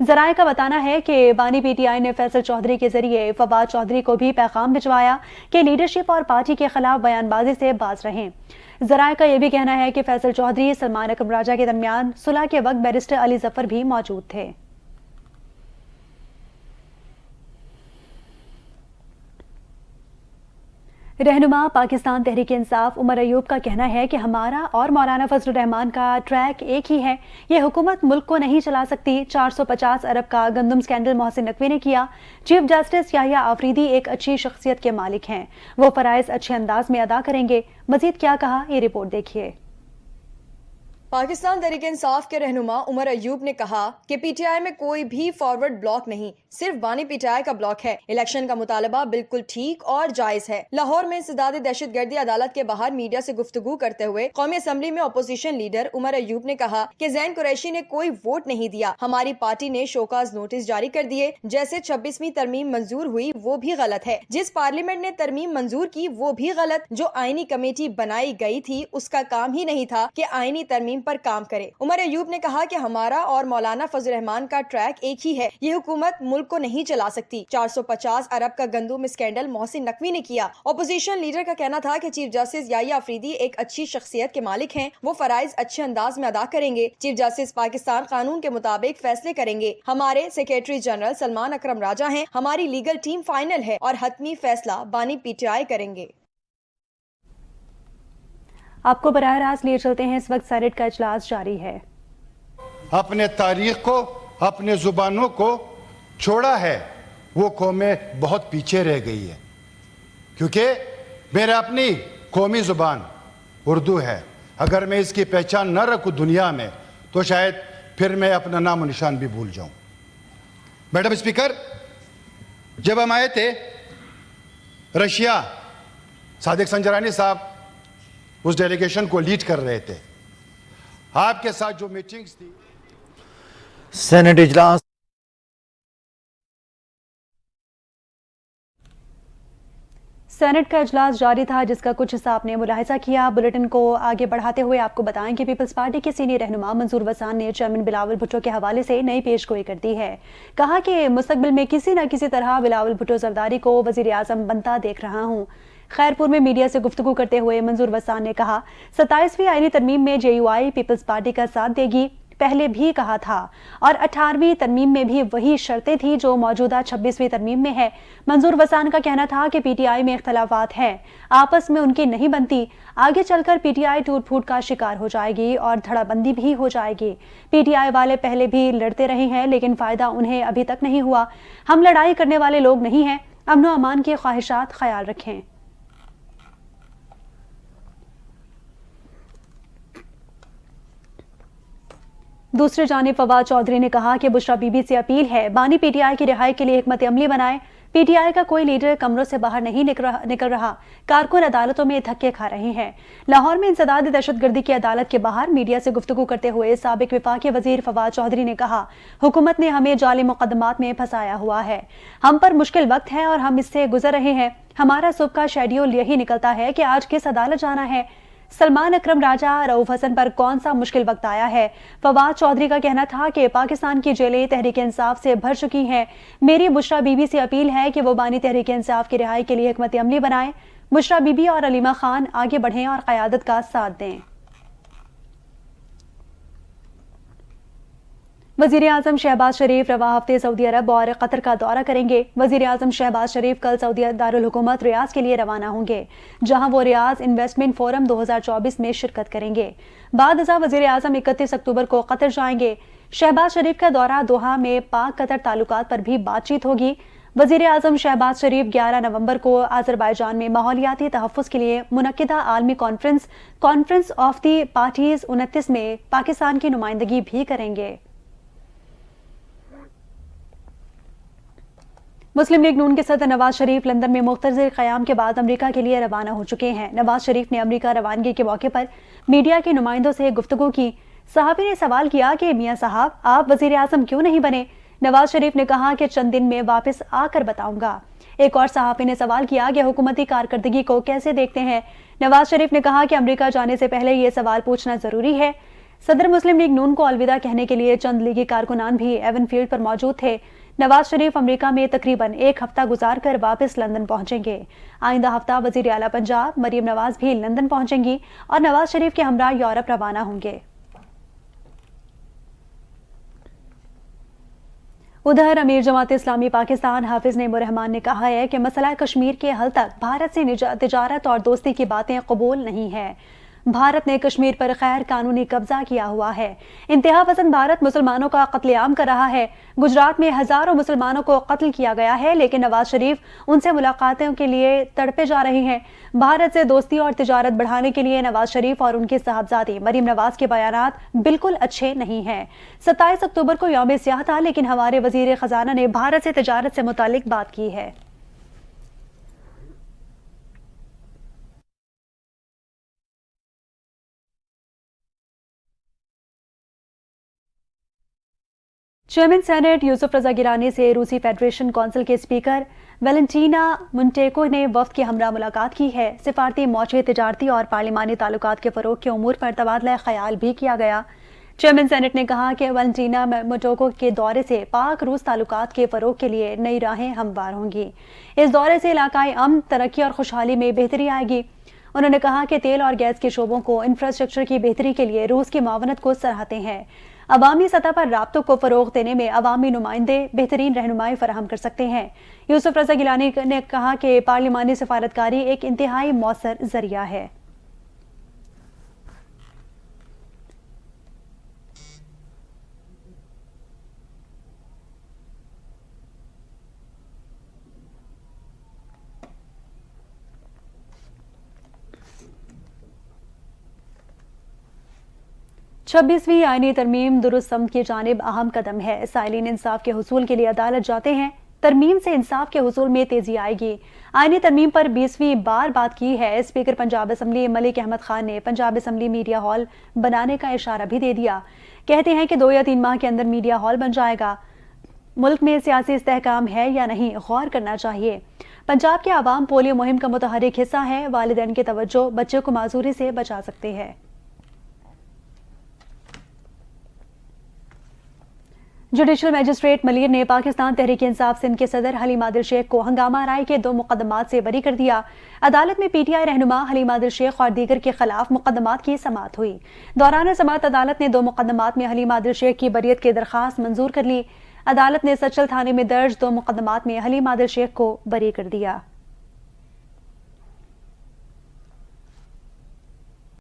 ذرائع کا بتانا ہے کہ بانی پی ٹی آئی نے فیصل چودھری کے ذریعے فواد چودھری کو بھی پیغام بھجوایا کہ لیڈرشپ اور پارٹی کے خلاف بیان بازی سے باز رہیں۔ ذرائع کا یہ بھی کہنا ہے کہ فیصل چودھری سلمان اکرم راجہ کے درمیان صلح کے وقت بیرسٹر علی ظفر بھی موجود تھے۔ رہنما پاکستان تحریک انصاف عمر ایوب کا کہنا ہے کہ ہمارا اور مولانا فضل الرحمان کا ٹریک ایک ہی ہے، یہ حکومت ملک کو نہیں چلا سکتی۔ 450 ارب کا گندم سکینڈل محسن نقوی نے کیا۔ چیف جسٹس یحییٰ آفریدی ایک اچھی شخصیت کے مالک ہیں، وہ فرائض اچھے انداز میں ادا کریں گے۔ مزید کیا کہا، یہ رپورٹ دیکھیے۔ پاکستان تحریک انصاف کے رہنما عمر ایوب نے کہا کہ پی ٹی آئی میں کوئی بھی فارورڈ بلاک نہیں، صرف بانی پی ٹی آئی کا بلاک ہے۔ الیکشن کا مطالبہ بالکل ٹھیک اور جائز ہے۔ لاہور میں انسداد دہشت گردی عدالت کے باہر میڈیا سے گفتگو کرتے ہوئے قومی اسمبلی میں اپوزیشن لیڈر عمر ایوب نے کہا کہ زین قریشی نے کوئی ووٹ نہیں دیا، ہماری پارٹی نے شوکاز نوٹس جاری کر دیے۔ جیسے 26ویں ترمیم منظور ہوئی وہ بھی غلط ہے، جس پارلیمنٹ نے ترمیم منظور کی وہ بھی غلط، جو آئینی کمیٹی بنائی گئی تھی اس کا کام ہی نہیں تھا کہ آئینی ترمیم پر کام کرے۔ عمر ایوب نے کہا کہ ہمارا اور مولانا فضل الرحمان کا ٹریک ایک ہی ہے، یہ حکومت ملک کو نہیں چلا سکتی۔ 450 ارب کا گندم اسکینڈل محسن نقوی نے کیا۔ اپوزیشن لیڈر کا کہنا تھا کہ چیف جسٹس یحییٰ آفریدی ایک اچھی شخصیت کے مالک ہیں، وہ فرائض اچھے انداز میں ادا کریں گے۔ چیف جسٹس پاکستان قانون کے مطابق فیصلے کریں گے۔ ہمارے سیکریٹری جنرل سلمان اکرم راجہ ہیں، ہماری لیگل ٹیم فائنل ہے اور حتمی فیصلہ بانی پی ٹی آئی کریں گے۔ آپ کو براہ راست لیے چلتے ہیں، اس وقت سینیٹ کا اجلاس جاری ہے۔ اپنے تاریخ کو، اپنے زبانوں کو چھوڑا ہے، وہ قومیں بہت پیچھے رہ گئی ہے، کیونکہ میرے اپنی قومی زبان اردو ہے۔ اگر میں اس کی پہچان نہ رکھوں دنیا میں تو شاید پھر میں اپنا نام و نشان بھی بھول جاؤں۔ میڈم اسپیکر، جب ہم آئے تھے رشیا، صادق سنجرانی صاحب اس ڈیلیگیشن کو لیڈ کر رہے تھے۔ آپ کے ساتھ جو میٹنگز تھی، سینٹ اجلاس سینٹ کا اجلاس جاری تھا، جس کا کچھ حصہ آپ نے ملاحظہ کیا۔ بلیٹن کو آگے بڑھاتے ہوئے آپ کو بتائیں کہ پیپلز پارٹی کے سینئر رہنما منظور وسان نے چیئرمین بلاول بھٹو کے حوالے سے نئی پیش گوئی کر دی ہے۔ کہا کہ مستقبل میں کسی نہ کسی طرح بلاول بھٹو زرداری کو وزیر اعظم بنتا دیکھ رہا ہوں۔ خیرپور میں میڈیا سے گفتگو کرتے ہوئے منظور وسان نے کہا 27ویں آئینی ترمیم میں جے یو آئی پیپلز پارٹی کا ساتھ دے گی، پہلے بھی کہا تھا، اور 18ویں ترمیم میں بھی وہی شرطیں تھیں جو موجودہ 26ویں ترمیم میں ہے۔ منظور وسان کا کہنا تھا کہ پی ٹی آئی میں اختلافات ہیں، آپس میں ان کی نہیں بنتی، آگے چل کر پی ٹی آئی ٹوٹ پھوٹ کا شکار ہو جائے گی اور دھڑا بندی بھی ہو جائے گی۔ پی ٹی آئی والے پہلے بھی لڑتے رہے ہیں لیکن فائدہ انہیں ابھی تک نہیں ہوا۔ ہم لڑائی کرنے والے لوگ نہیں ہیں، امن و امان کی خواہشات خیال رکھیں۔ دوسری جانب فواد چودھری نے کہا کہ بشرا بی بی سے اپیل ہے بانی پی ٹی آئی کی رہائی کے لیے حکمت عملی بنائے۔ پی ٹی آئی کا کوئی لیڈر کمروں سے باہر نہیں نکل رہا، کارکن عدالتوں میں دھکے کھا رہے ہیں۔ لاہور میں انسداد دہشت گردی کی عدالت کے باہر میڈیا سے گفتگو کرتے ہوئے سابق وفاقی وزیر فواد چودھری نے کہا حکومت نے ہمیں جعلی مقدمات میں پھنسایا ہوا ہے، ہم پر مشکل وقت ہے اور ہم اس سے گزر رہے ہیں۔ ہمارا صبح کا شیڈیول یہی نکلتا ہے کہ آج کس عدالت جانا ہے، سلمان اکرم راجہ، رؤوف حسن پر کون سا مشکل وقت آیا ہے۔ فواد چودھری کا کہنا تھا کہ پاکستان کی جیلیں تحریک انصاف سے بھر چکی ہیں۔ میری بشرا بی بی سے اپیل ہے کہ وہ بانی تحریک انصاف کی رہائی کے لیے حکمت عملی بنائیں۔ بشرا بی بی اور علیمہ خان آگے بڑھیں اور قیادت کا ساتھ دیں۔ وزیر اعظم شہباز شریف رواں ہفتے سعودی عرب اور قطر کا دورہ کریں گے۔ وزیر اعظم شہباز شریف کل سعودی دارالحکومت ریاض کے لیے روانہ ہوں گے، جہاں وہ ریاض انویسٹمنٹ فورم 2024 میں شرکت کریں گے۔ بعد ازاں وزیر اعظم 31 اکتوبر کو قطر جائیں گے۔ شہباز شریف کا دورہ دوحہ میں پاک قطر تعلقات پر بھی بات چیت ہوگی۔ وزیر اعظم شہباز شریف 11 نومبر کو آذربائیجان میں ماحولیاتی تحفظ کے لیے منعقدہ عالمی کانفرنس آف دی پارٹیز 29 میں پاکستان کی نمائندگی بھی کریں گے۔ مسلم لیگ نون کے صدر نواز شریف لندن میں مختصر قیام کے بعد امریکہ کے لیے روانہ ہو چکے ہیں۔ نواز شریف نے امریکہ روانگی کے موقع پر میڈیا کے نمائندوں سے گفتگو کی۔ صحافی نے سوال کیا کہ میاں صاحب آپ وزیر اعظم کیوں نہیں بنے؟ نواز شریف نے کہا کہ چند دن میں واپس آ کر بتاؤں گا۔ ایک اور صحافی نے سوال کیا کہ حکومتی کارکردگی کو کیسے دیکھتے ہیں؟ نواز شریف نے کہا کہ امریکہ جانے سے پہلے یہ سوال پوچھنا ضروری ہے۔ صدر مسلم لیگ نون کو الوداع کہنے کے لیے چند لیگی کارکنان بھی ایون فیلڈ پر موجود تھے۔ نواز شریف امریکہ میں تقریباً ایک ہفتہ گزار کر واپس لندن پہنچیں گے۔ آئندہ ہفتہ وزیر اعلیٰ پنجاب مریم نواز بھی لندن پہنچیں گی اور نواز شریف کے ہمراہ یورپ روانہ ہوں گے۔ ادھر امیر جماعت اسلامی پاکستان حافظ نعیم الرحمان نے کہا ہے کہ مسئلہ کشمیر کے حل تک بھارت سے تجارت اور دوستی کی باتیں قبول نہیں ہے۔ بھارت نے کشمیر پر غیر قانونی قبضہ کیا ہوا ہے۔ انتہا پسند بھارت مسلمانوں کا قتل عام کر رہا ہے۔ گجرات میں ہزاروں مسلمانوں کو قتل کیا گیا ہے، لیکن نواز شریف ان سے ملاقاتوں کے لیے تڑپے جا رہے ہیں۔ بھارت سے دوستی اور تجارت بڑھانے کے لیے نواز شریف اور ان کے صاحبزادی مریم نواز کے بیانات بالکل اچھے نہیں ہیں۔ 27 اکتوبر کو یوم سیاہ تھا، لیکن ہمارے وزیر خزانہ نے بھارت سے تجارت سے متعلق بات کی ہے۔ چیئرمین سینیٹ یوسف رضا گیلانی سے روسی فیڈریشن کونسل کے اسپیکر ویلنٹینا مونٹیکو نے وفد کے ہمراہ ملاقات کی ہے۔ سفارتی، معاشی، تجارتی اور پارلیمانی تعلقات کے فروغ کے امور پر تبادلہ خیال بھی کیا گیا۔ چیئرمین سینیٹ نے کہا کہ ویلنٹینا مونٹیکو کے دورے سے پاک روس تعلقات کے فروغ کے لیے نئی راہیں ہموار ہوں گی۔ اس دورے سے علاقائی امن، ترقی اور خوشحالی میں بہتری آئے گی۔ انہوں نے کہا کہ تیل اور گیس کے شعبوں کو انفراسٹرکچر کی بہتری کے لیے روس کی معاونت کو سراہتے ہیں۔ عوامی سطح پر رابطوں کو فروغ دینے میں عوامی نمائندے بہترین رہنمائی فراہم کر سکتے ہیں۔ یوسف رضا گیلانی نے کہا کہ پارلیمانی سفارتکاری ایک انتہائی مؤثر ذریعہ ہے۔ چھبیسویں آئینی ترمیم درست سمت کی جانب اہم قدم ہے۔ سائلین انصاف کے حصول کے لیے عدالت جاتے ہیں۔ ترمیم سے انصاف کے حصول میں تیزی آئے گی۔ آئینی ترمیم پر 20ویں بار بات کی ہے۔ اسپیکر پنجاب اسمبلی ملک احمد خان نے پنجاب اسمبلی میڈیا ہال بنانے کا اشارہ بھی دے دیا۔ کہتے ہیں کہ 2 یا 3 ماہ کے اندر میڈیا ہال بن جائے گا۔ ملک میں سیاسی استحکام ہے یا نہیں، غور کرنا چاہیے۔ پنجاب کے عوام پولیو مہم کا متحرک حصہ ہے۔ والدین کی توجہ بچے کو معذوری سے بچا سکتے ہیں۔ جوڈیشل میجسٹریٹ ملیر نے پاکستان تحریک انصاف سندھ کے صدر حلیم عادل شیخ کو ہنگامہ آرائی کے 2 مقدمات سے بری کر دیا۔ عدالت میں پی ٹی آئی رہنما حلیم عادل شیخ اور دیگر کے خلاف مقدمات کی سماعت ہوئی۔ دوران سماعت عدالت نے 2 مقدمات میں حلیم عادل شیخ کی بریت کی درخواست منظور کر لی۔ عدالت نے سچل تھانے میں درج 2 مقدمات میں حلیم عادل شیخ کو بری کر دیا۔